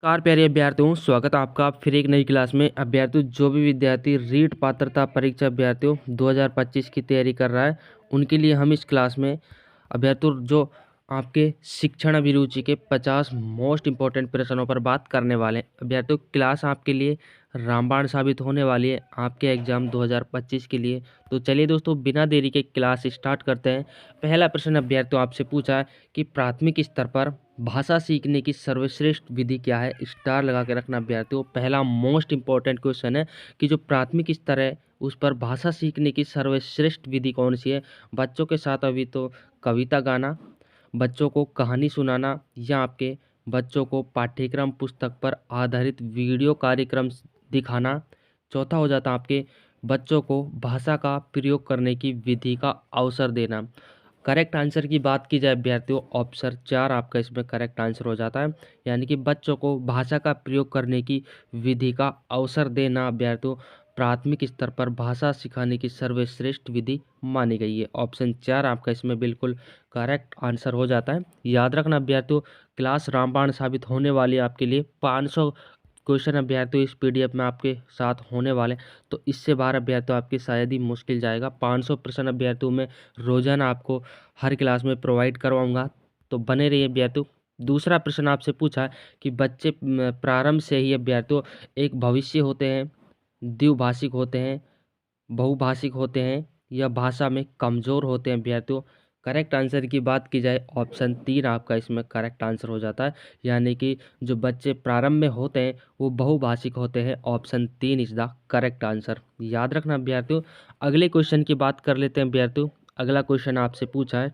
Car प्यारे अभ्यर्थियों, स्वागत है आपका फिर एक नई क्लास में। अभ्यर्थियों, जो भी विद्यार्थी रीट पात्रता परीक्षा अभ्यर्थियों 2025 की तैयारी कर रहा है, उनके लिए हम इस क्लास में अभ्यर्थियों जो आपके शिक्षण अभिरुचि के 50 मोस्ट इंपॉर्टेंट प्रश्नों पर बात करने वाले हैं। अभ्यर्थियों, क्लास आपके लिए रामबाण साबित होने वाली है आपके एग्जाम 2025 के लिए। तो चलिए दोस्तों, बिना देरी के क्लास स्टार्ट करते हैं। पहला प्रश्न अभ्यर्थियों आपसे पूछा है कि प्राथमिक स्तर पर भाषा सीखने की सर्वश्रेष्ठ विधि क्या है। स्टार लगा के रखना अभ्यर्थियों। पहला मोस्ट इंपॉर्टेंट क्वेश्चन है कि जो प्राथमिक स्तर है उस पर भाषा सीखने की सर्वश्रेष्ठ विधि कौन सी है। बच्चों के साथ अभी तो कविता गाना, बच्चों को कहानी सुनाना, या आपके बच्चों को पाठ्यक्रम पुस्तक पर आधारित वीडियो कार्यक्रम दिखाना। चौथा हो जाता आपके बच्चों को भाषा का प्रयोग करने की विधि का अवसर देना। करेक्ट आंसर की बात की जाए अभ्यर्थियों, ऑप्शन 4 आपका इसमें करेक्ट आंसर हो जाता है, यानी कि बच्चों को भाषा का प्रयोग करने की विधि का अवसर देना अभ्यर्थियों प्राथमिक स्तर पर भाषा सिखाने की सर्वश्रेष्ठ विधि मानी गई है। ऑप्शन 4 आपका इसमें बिल्कुल करेक्ट आंसर हो जाता है। याद रखना अभ्यर्थियों, क्लास रामबाण साबित होने वाली है आपके लिए। 500 क्वेश्चन अभ्यर्थियों इस पीडीएफ में आपके साथ होने वाले, तो इससे बाहर अभ्यर्थियों आपकी शायद ही मुश्किल जाएगा। 500 प्रश्न अभ्यर्थियों में रोजाना आपको हर क्लास में प्रोवाइड करवाऊंगा, तो बने रहिए अभ्यर्थियों। दूसरा प्रश्न आपसे पूछा है कि बच्चे प्रारंभ से ही अभ्यर्थियों एक भविष्य होते हैं, द्विभाषिक होते हैं, बहुभाषिक होते हैं, या भाषा में कमजोर होते हैं अभ्यर्थियों। करेक्ट आंसर की बात की जाए ऑप्शन 3 आपका इसमें करेक्ट आंसर हो जाता है, यानी कि जो बच्चे प्रारंभ में होते हैं वो बहुभाषिक होते हैं। Option 3 is the correct answer. याद रखना अभ्यर्थियों। अगले क्वेश्चन की बात कर लेते हैं अभ्यर्थियों। अगला क्वेश्चन आपसे पूछा है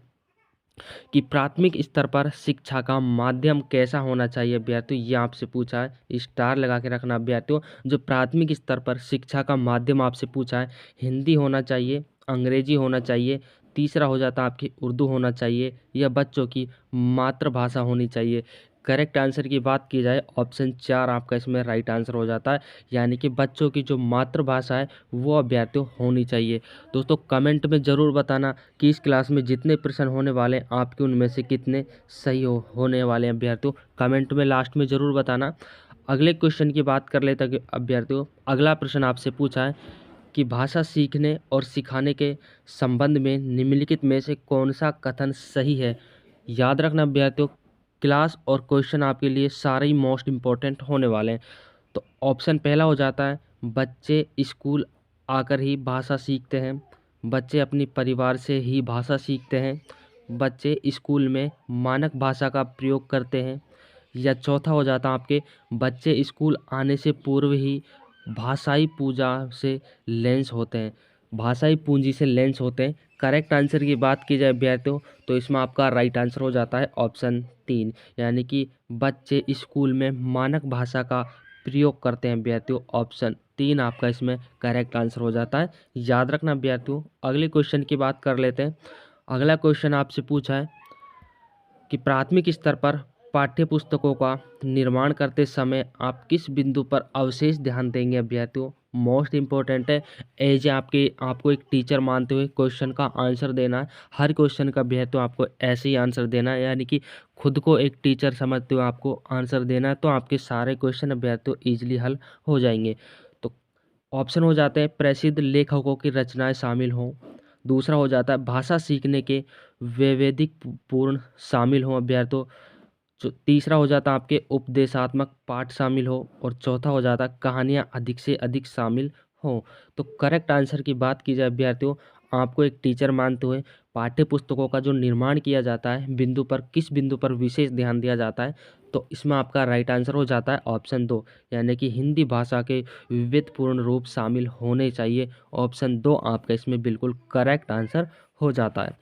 कि प्राथमिक स्तर पर शिक्षा का माध्यम कैसा होना चाहिए अभ्यर्थियों, ये आपसे पूछा है। स्टार लगा के रखना अभ्यर्थियों। जो प्राथमिक स्तर पर शिक्षा का माध्यम आपसे पूछा है, हिंदी होना चाहिए, अंग्रेजी होना चाहिए, तीसरा हो जाता है आपकी उर्दू होना चाहिए, या बच्चों की मातृभाषा होनी चाहिए। करेक्ट आंसर की बात की जाए ऑप्शन 4 आपका इसमें राइट आंसर हो जाता है, यानी कि बच्चों की जो मातृभाषा है वो अभ्यर्थियों होनी चाहिए। दोस्तों कमेंट में ज़रूर बताना कि इस क्लास में जितने प्रश्न होने वाले हैं आपके उनमें से कितने सही होने वाले हैं अभ्यर्थियों। कमेंट में लास्ट में ज़रूर बताना। अगले क्वेश्चन की बात कर लेते हैं अभ्यर्थियों। अगला प्रश्न आपसे पूछा है कि भाषा सीखने और सिखाने के संबंध में निम्नलिखित में से कौन सा कथन सही है। याद रखना अभ्यर्थियों, क्लास और क्वेश्चन आपके लिए सारे ही मोस्ट इम्पोर्टेंट होने वाले हैं। तो ऑप्शन पहला हो जाता है बच्चे स्कूल आकर ही भाषा सीखते हैं, बच्चे अपनी परिवार से ही भाषा सीखते हैं, बच्चे स्कूल में मानक भाषा का प्रयोग करते हैं, या चौथा हो जाता है आपके बच्चे स्कूल आने से पूर्व ही भाषाई पूजा से लेंस होते हैं, भाषाई पूंजी से लेंस होते हैं। करेक्ट आंसर की बात की जाए अभ्यर्थियों तो इसमें आपका राइट आंसर हो जाता है ऑप्शन 3, यानी कि बच्चे स्कूल में मानक भाषा का प्रयोग करते हैं अभ्यर्थियों। ऑप्शन 3 आपका इसमें करेक्ट आंसर हो जाता है। याद रखना अभ्यर्थियों। अगले क्वेश्चन की बात कर लेते हैं। अगला क्वेश्चन आपसे पूछा है कि प्राथमिक स्तर पर पाठ्य पुस्तकों का निर्माण करते समय आप किस बिंदु पर अवशेष ध्यान देंगे अभ्यर्थियों। मोस्ट इंपॉर्टेंट है। एज आपके आपको एक टीचर मानते हुए क्वेश्चन का आंसर देना है। हर क्वेश्चन का अभ्यर्थियों आपको ऐसे ही आंसर देना है, यानी कि खुद को एक टीचर समझते हुए आपको आंसर देना है, तो आपके सारे क्वेश्चन अभ्यर्थियों ईजिली हल हो जाएंगे। तो ऑप्शन हो जाते हैं प्रसिद्ध लेखकों की रचनाएं शामिल हों, दूसरा हो जाता है भाषा सीखने के वैवेदिक पूर्ण शामिल हों अभ्यर्थियों, जो तीसरा हो जाता है आपके उपदेशात्मक पाठ शामिल हो, और चौथा हो जाता है कहानियाँ अधिक से अधिक शामिल हों। तो करेक्ट आंसर की बात की जाए अभ्यर्थियों, आपको एक टीचर मानते हुए पाठ्य पुस्तकों का जो निर्माण किया जाता है बिंदु पर, किस बिंदु पर विशेष ध्यान दिया जाता है, तो इसमें आपका राइट आंसर हो जाता है ऑप्शन 2, यानी कि हिंदी भाषा के विविधपूर्ण रूप शामिल होने चाहिए। ऑप्शन 2 आपका इसमें बिल्कुल करेक्ट आंसर हो जाता है।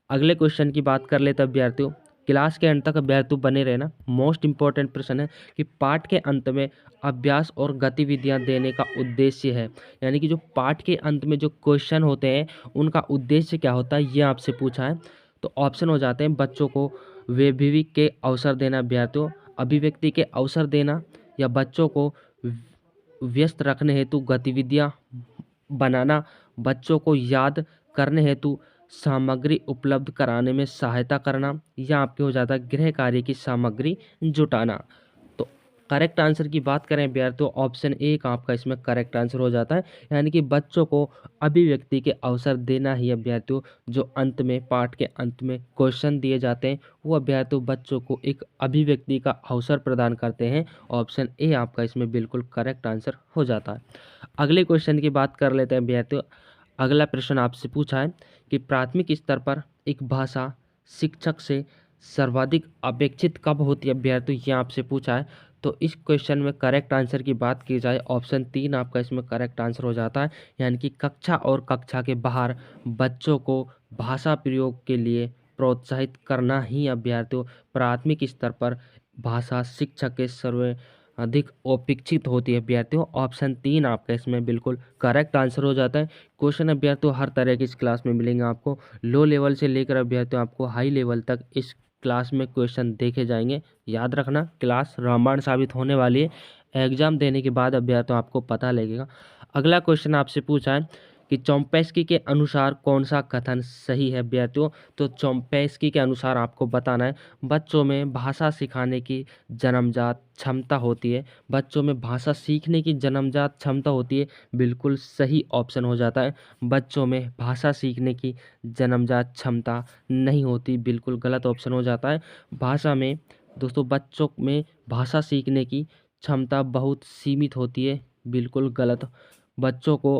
अगले क्वेश्चन की बात कर लेते हैं अभ्यर्थियों। क्लास के अंत तक अभ्यर्थी बने रहना। मोस्ट इंपॉर्टेंट प्रश्न है कि पाठ के अंत में अभ्यास और गतिविधियां देने का उद्देश्य है, यानी कि जो पाठ के अंत में जो क्वेश्चन होते हैं उनका उद्देश्य क्या होता है, ये आपसे पूछा है। तो ऑप्शन हो जाते हैं बच्चों को अभिव्यक्ति के अवसर देना अभ्यर्थियों, अभिव्यक्ति के अवसर देना, या बच्चों को व्यस्त रखने हेतु गतिविधियां बनाना, बच्चों को याद करने हेतु सामग्री उपलब्ध कराने में सहायता करना, या आपके हो जाता है गृह कार्य की सामग्री जुटाना। तो करेक्ट आंसर की बात करें अभ्यर्थियों, ऑप्शन ए का आपका इसमें करेक्ट आंसर हो जाता है। यानी कि बच्चों को अभिव्यक्ति के अवसर देना ही अभ्यर्थियों, जो अंत में पाठ के अंत में क्वेश्चन दिए जाते हैं वो अभ्यर्थियों बच्चों को एक अभिव्यक्ति का अवसर प्रदान करते हैं। ऑप्शन ए आपका इसमें बिल्कुल करेक्ट आंसर हो जाता है। अगले क्वेश्चन की बात कर लेते हैं अभ्यर्थियों। अगला प्रश्न आपसे पूछा है कि प्राथमिक स्तर पर एक भाषा शिक्षक से सर्वाधिक अपेक्षित कब होती है अभ्यर्थियों, ये आपसे पूछा है। तो इस क्वेश्चन में करेक्ट आंसर की बात की जाए, ऑप्शन 3 आपका इसमें करेक्ट आंसर हो जाता है। यानी कि कक्षा और कक्षा के बाहर बच्चों को भाषा प्रयोग के लिए प्रोत्साहित करना ही अभ्यर्थियों प्राथमिक स्तर पर भाषा शिक्षक के सर्वे अधिक अपेक्षित होती है अभ्यर्थियों। ऑप्शन 3 आपका इसमें बिल्कुल करेक्ट आंसर हो जाता है। क्वेश्चन अभ्यर्थियों हर तरह की इस क्लास में मिलेंगे आपको, लो लेवल से लेकर अभ्यर्थियों आपको हाई लेवल तक इस क्लास में क्वेश्चन देखे जाएंगे। याद रखना क्लास रामबाण साबित होने वाली है। एग्जाम देने के बाद अभ्यर्थियों आपको पता लगेगा। अगला क्वेश्चन आपसे पूछा है कि चोम्स्की के अनुसार कौन सा कथन सही है अभ्यर्थियों। तो चोम्स्की के अनुसार आपको बताना है बच्चों में भाषा सिखाने की जन्मजात क्षमता होती है। बच्चों में भाषा सीखने की जन्मजात क्षमता होती है, बिल्कुल सही ऑप्शन हो जाता है। बच्चों में भाषा सीखने की जन्मजात क्षमता नहीं होती, बिल्कुल गलत ऑप्शन हो जाता है। भाषा में दोस्तों बच्चों में भाषा सीखने की क्षमता बहुत सीमित होती है, बिल्कुल गलत। बच्चों को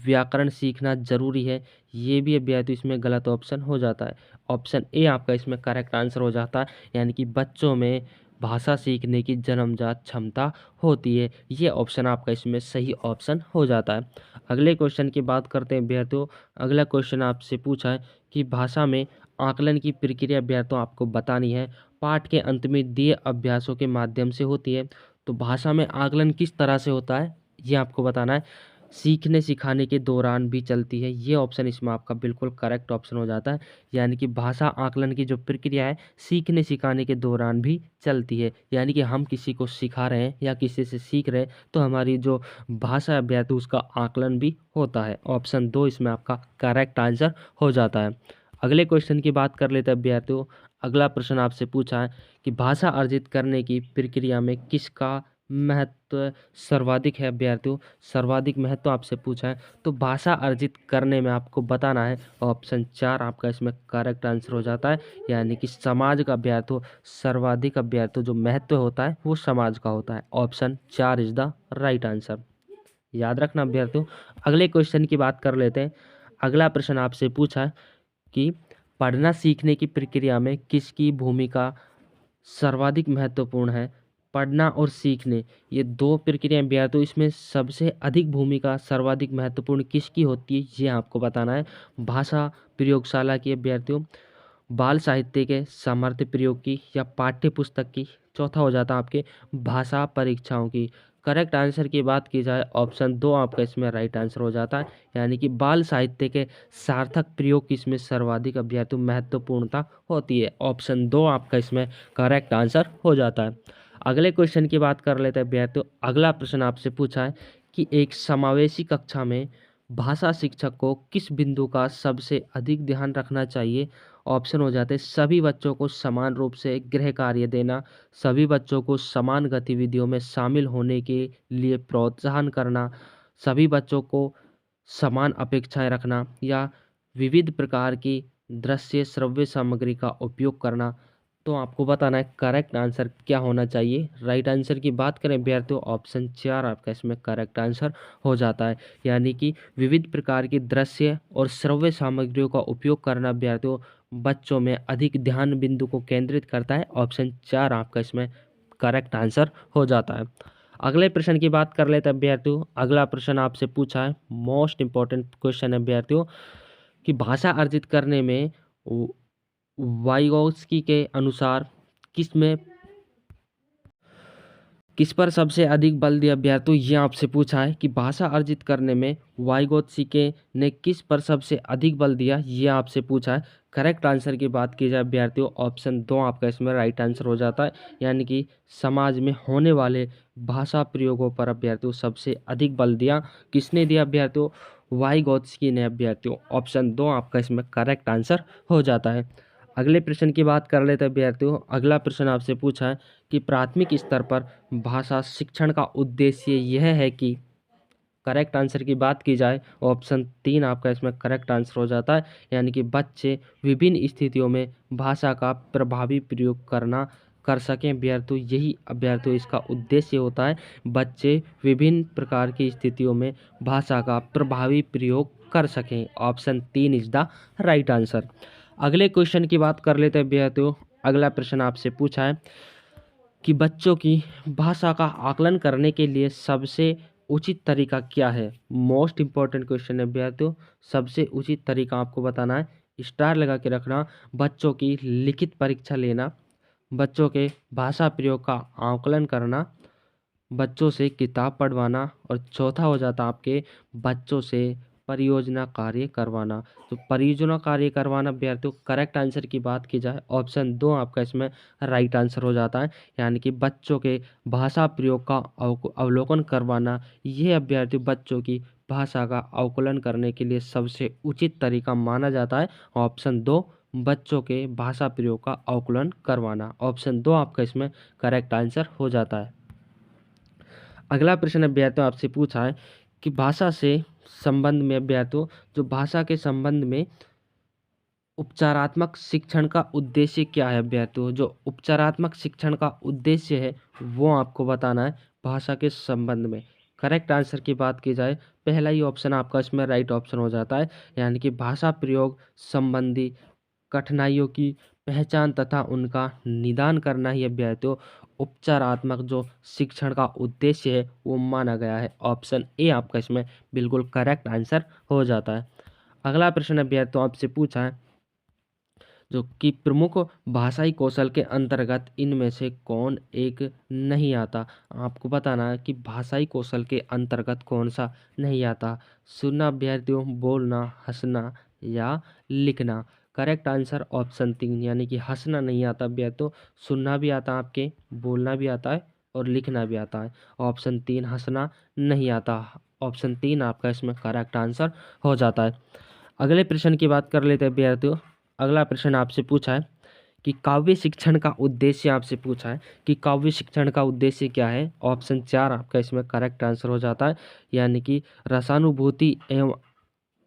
व्याकरण सीखना जरूरी है, ये भी अभ्यर्थियों इसमें गलत ऑप्शन हो जाता है। ऑप्शन ए आपका इसमें करेक्ट आंसर हो जाता है। यानी कि बच्चों में भाषा सीखने की जन्मजात क्षमता होती है, ये ऑप्शन आपका इसमें सही ऑप्शन हो जाता है। अगले क्वेश्चन की बात करते हैं अभ्यर्थियों। अगला क्वेश्चन आपसे पूछा है कि भाषा में आकलन की प्रक्रिया अभ्यर्थियों आपको बतानी है, पाठ के अंत में दिए अभ्यासों के माध्यम से होती है। तो भाषा में आकलन किस तरह से होता है ये आपको बताना है। सीखने सिखाने के दौरान भी चलती है, ये ऑप्शन इसमें आपका बिल्कुल करेक्ट ऑप्शन हो जाता है। यानी कि भाषा आकलन की जो प्रक्रिया है सीखने सिखाने के दौरान भी चलती है। यानी कि हम किसी को सिखा रहे हैं या किसी से सीख रहे हैं तो हमारी जो भाषा अभ्यास उसका आकलन भी होता है। ऑप्शन 2 इसमें आपका करेक्ट आंसर हो जाता है। अगले क्वेश्चन की बात कर लेते हैं अभ्यर्थियों। अगला प्रश्न आपसे पूछा है कि भाषा अर्जित करने की प्रक्रिया में किसका महत्व सर्वाधिक है अभ्यर्थियों। सर्वाधिक महत्व आपसे पूछा है तो भाषा अर्जित करने में आपको बताना है। ऑप्शन 4 आपका इसमें करेक्ट आंसर हो जाता है। यानी कि समाज का अभ्यर्थियों सर्वाधिक अभ्यर्थियों जो महत्व होता है वो समाज का होता है। Option 4 is the right answer, याद रखना अभ्यर्थियों। अगले क्वेश्चन की बात कर लेते हैं। अगला प्रश्न आपसे पूछा है कि पढ़ना सीखने की प्रक्रिया में किसकी भूमिका सर्वाधिक महत्वपूर्ण है। पढ़ना और सीखने ये दो प्रक्रियाएं अभ्यर्थियों, इसमें सबसे अधिक भूमिका सर्वाधिक महत्वपूर्ण किसकी होती है ये आपको बताना है। भाषा प्रयोगशाला की अभ्यर्थियों, बाल साहित्य के सामर्थ्य प्रयोग की या पाठ्य पुस्तक की। चौथा हो जाता है आपके भाषा परीक्षाओं की। करेक्ट आंसर की बात की जाए ऑप्शन 2 आपका इसमें राइट आंसर हो जाता है। यानी कि बाल साहित्य के सार्थक प्रयोग की इसमें सर्वाधिक अभ्यर्थियों महत्वपूर्णता होती है। ऑप्शन 2 आपका इसमें करेक्ट आंसर हो जाता है। अगले क्वेश्चन की बात कर लेते हैं अभ्यर्थियों। अगला प्रश्न आपसे पूछा है कि एक समावेशी कक्षा में भाषा शिक्षक को किस बिंदु का सबसे अधिक ध्यान रखना चाहिए। ऑप्शन हो जाते हैं सभी बच्चों को समान रूप से गृह कार्य देना, सभी बच्चों को समान गतिविधियों में शामिल होने के लिए प्रोत्साहन करना, सभी बच्चों को समान अपेक्षाएं रखना, या विविध प्रकार की दृश्य श्रव्य सामग्री का उपयोग करना। तो आपको बताना है करेक्ट आंसर क्या होना चाहिए। राइट आंसर की बात करें अभ्यर्थियों, ऑप्शन 4 आपका इसमें करेक्ट आंसर हो जाता है। यानी कि विविध प्रकार की दृश्य और श्रव्य सामग्रियों का उपयोग करना अभ्यर्थियों बच्चों में अधिक ध्यान बिंदु को केंद्रित करता है। ऑप्शन 4 आपका इसमें करेक्ट आंसर हो जाता है। अगले प्रश्न की बात कर लेते हैं अभ्यर्थियों। अगला प्रश्न आपसे पूछा है मोस्ट इंपॉर्टेंट क्वेश्चन है अभ्यर्थियों कि भाषा अर्जित करने में वाइगोत्स्की के अनुसार किस पर सबसे अधिक बल दिया अभ्यर्थियों, ये आपसे पूछा है कि भाषा अर्जित करने में वाइगोत्स्की ने किस पर सबसे अधिक बल दिया, ये आपसे पूछा है। करेक्ट आंसर की बात की जाए अभ्यर्थियों ऑप्शन 2 आपका इसमें राइट आंसर हो जाता है। यानी कि समाज में होने वाले भाषा प्रयोगों पर अभ्यर्थियों सबसे अधिक बल दिया किसने दिया अभ्यर्थियों, वाइगोत्स्की ने अभ्यर्थियों। ऑप्शन 2 आपका इसमें करेक्ट आंसर हो जाता है। अगले प्रश्न की बात कर लेते हैं विद्यार्थियों। अगला प्रश्न आपसे पूछा है कि प्राथमिक स्तर पर भाषा शिक्षण का उद्देश्य यह है कि, करेक्ट आंसर की बात की जाए ऑप्शन 3 आपका इसमें करेक्ट आंसर हो जाता है, यानी कि बच्चे विभिन्न स्थितियों में भाषा का प्रभावी प्रयोग कर सकें विद्यार्थियों। यही विद्यार्थियों इसका उद्देश्य होता है, बच्चे विभिन्न प्रकार की स्थितियों में भाषा का प्रभावी प्रयोग कर सकें। Option 3 is the right answer. अगले क्वेश्चन की बात कर लेते हैं विद्यार्थियों। अगला प्रश्न आपसे पूछा है कि बच्चों की भाषा का आकलन करने के लिए सबसे उचित तरीका क्या है। मोस्ट इंपॉर्टेंट क्वेश्चन है विद्यार्थियों। सबसे उचित तरीका आपको बताना है, स्टार लगा के रखना। बच्चों की लिखित परीक्षा लेना, बच्चों के भाषा प्रयोग का आकलन करना, बच्चों से किताब पढ़वाना, और चौथा हो जाता आपके बच्चों से परियोजना कार्य करवाना। तो परियोजना कार्य करवाना विद्यार्थियों, करेक्ट आंसर की बात की जाए ऑप्शन 2 आपका इसमें राइट आंसर हो जाता है, यानी कि बच्चों के भाषा प्रयोग का अवलोकन करवाना, यह विद्यार्थियों बच्चों की भाषा का अवकलन करने के लिए सबसे उचित तरीका माना जाता है। ऑप्शन 2 बच्चों के भाषा प्रयोग का अवकलन करवाना, ऑप्शन 2 आपका इसमें करेक्ट आंसर हो जाता है। अगला प्रश्न विद्यार्थियों आपसे पूछा है कि भाषा से संबंध में विद्यार्थियों, जो भाषा के संबंध में उपचारात्मक शिक्षण का उद्देश्य क्या है विद्यार्थियों। जो उपचारात्मक शिक्षण का उद्देश्य है वो आपको बताना है भाषा के संबंध में। करेक्ट आंसर की बात की जाए पहला ही ऑप्शन आपका इसमें राइट ऑप्शन हो जाता है, यानी कि भाषा प्रयोग संबंधी कठिनाइयों की पहचान तथा उनका निदान करना ही विद्यार्थियों उपचारात्मक जो शिक्षण का उद्देश्य है वो माना गया है। ऑप्शन ए आपका इसमें बिल्कुल करेक्ट आंसर हो जाता है। अगला प्रश्न विद्यार्थियों आपसे पूछा है जो कि प्रमुख भाषाई कौशल के अंतर्गत इनमें से कौन एक नहीं आता। आपको बताना है कि भाषाई कौशल के अंतर्गत कौन सा नहीं आता। सुनना विद्यार्थियों, बोलना, हंसना या लिखना। करेक्ट आंसर ऑप्शन 3, यानी कि हंसना नहीं आता विद्यार्थियों, सुनना भी आता आपके, बोलना भी आता है और लिखना भी आता है। ऑप्शन 3 हंसना नहीं आता, ऑप्शन 3 आपका इसमें करेक्ट आंसर हो जाता है। अगले प्रश्न की बात कर लेते हैं विद्यार्थियों। अगला प्रश्न आपसे पूछा है कि काव्य शिक्षण का उद्देश्य आपसे पूछा है कि काव्य शिक्षण का उद्देश्य क्या है। ऑप्शन 4 आपका इसमें करेक्ट आंसर हो जाता है, यानी कि रसानुभूति एवं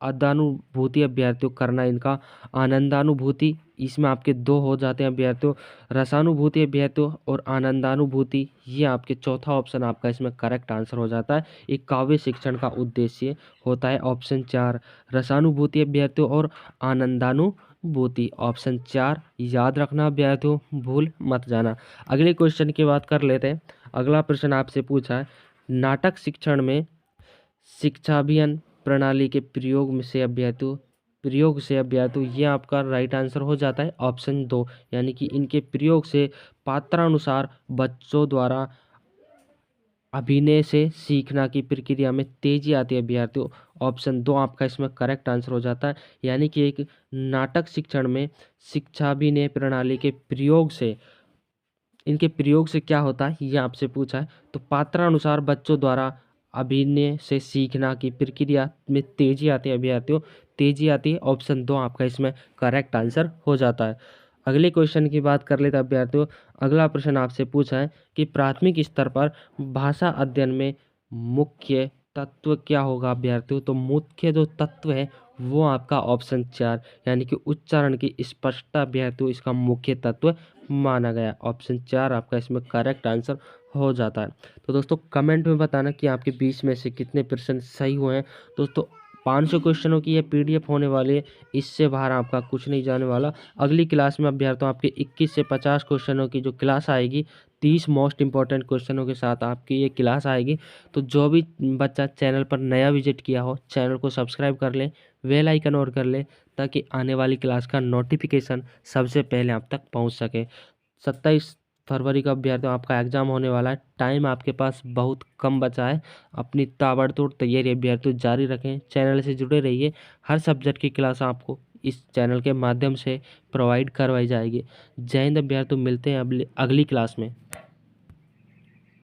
अदानुभूति अभ्यर्थियों करना, इनका आनंदानुभूति, इसमें आपके 2 हो जाते हैं अभ्यर्थियों, रसानुभूति अभ्यर्थियों और आनंदानुभूति। ये आपके चौथा ऑप्शन आपका इसमें करेक्ट आंसर हो जाता है। एक काव्य शिक्षण का उद्देश्य होता है ऑप्शन 4 रसानुभूति अभ्यर्थियों और आनंदानुभूति। ऑप्शन 4 याद रखना अभ्यर्थियों, भूल मत जाना। अगले क्वेश्चन की बात कर लेते हैं। अगला प्रश्न आपसे पूछा है नाटक शिक्षण में शिक्षा अभियान प्रणाली के प्रयोग से अभ्यर्थियों ये आपका राइट आंसर हो जाता है ऑप्शन 2, यानी कि इनके प्रयोग से पात्रानुसार बच्चों द्वारा अभिनय से सीखना की प्रक्रिया में तेजी आती है अभ्यर्थियों। ऑप्शन 2 आपका इसमें करेक्ट आंसर हो जाता है, यानी कि एक नाटक शिक्षण में शिक्षा अभिनय प्रणाली के प्रयोग से, इनके प्रयोग से क्या होता है ये आपसे पूछा है। तो पात्रानुसार बच्चों द्वारा अभिनय से सीखना की प्रक्रिया में तेजी आती है अभ्यर्थियों, तेजी आती है। ऑप्शन 2 आपका इसमें करेक्ट आंसर हो जाता है। अगले क्वेश्चन की बात कर लेते हैं अभ्यर्थियों। अगला प्रश्न आपसे पूछा है कि प्राथमिक स्तर पर भाषा अध्ययन में मुख्य तत्व क्या होगा अभ्यर्थियों। तो मुख्य जो तत्व है वो आपका ऑप्शन 4, यानी कि उच्चारण की स्पष्टता अभ्यर्थियों इसका मुख्य तत्व माना गया। ऑप्शन 4 आपका इसमें करेक्ट आंसर हो जाता है। तो दोस्तों कमेंट में बताना कि आपके 20 में से कितने % सही हुए हैं। दोस्तों 500 क्वेश्चनों की ये PDF होने वाली है, इससे बाहर आपका कुछ नहीं जाने वाला। अगली क्लास में अभ्यर्थियों आपके 21 से 50 क्वेश्चनों की जो क्लास आएगी, 30 मोस्ट इंपॉर्टेंट क्वेश्चनों के साथ आपकी ये क्लास आएगी। तो जो भी बच्चा चैनल पर नया विजिट किया हो चैनल को सब्सक्राइब कर लें, बेल आइकन और कर लें, ताकि आने वाली क्लास का नोटिफिकेशन सबसे पहले आप तक पहुंच सके। 27 फरवरी का अभ्यर्थियों आपका एग्जाम होने वाला है, टाइम आपके पास बहुत कम बचा है। अपनी ताबड़तोड़ तैयारी अभ्यर्थियों जारी रखें, चैनल से जुड़े रहिए। हर सब्जेक्ट की क्लास आपको इस चैनल के माध्यम से प्रोवाइड करवाई जाएगी। जय हिंद अभ्यर्थियों, मिलते हैं अगली क्लास में।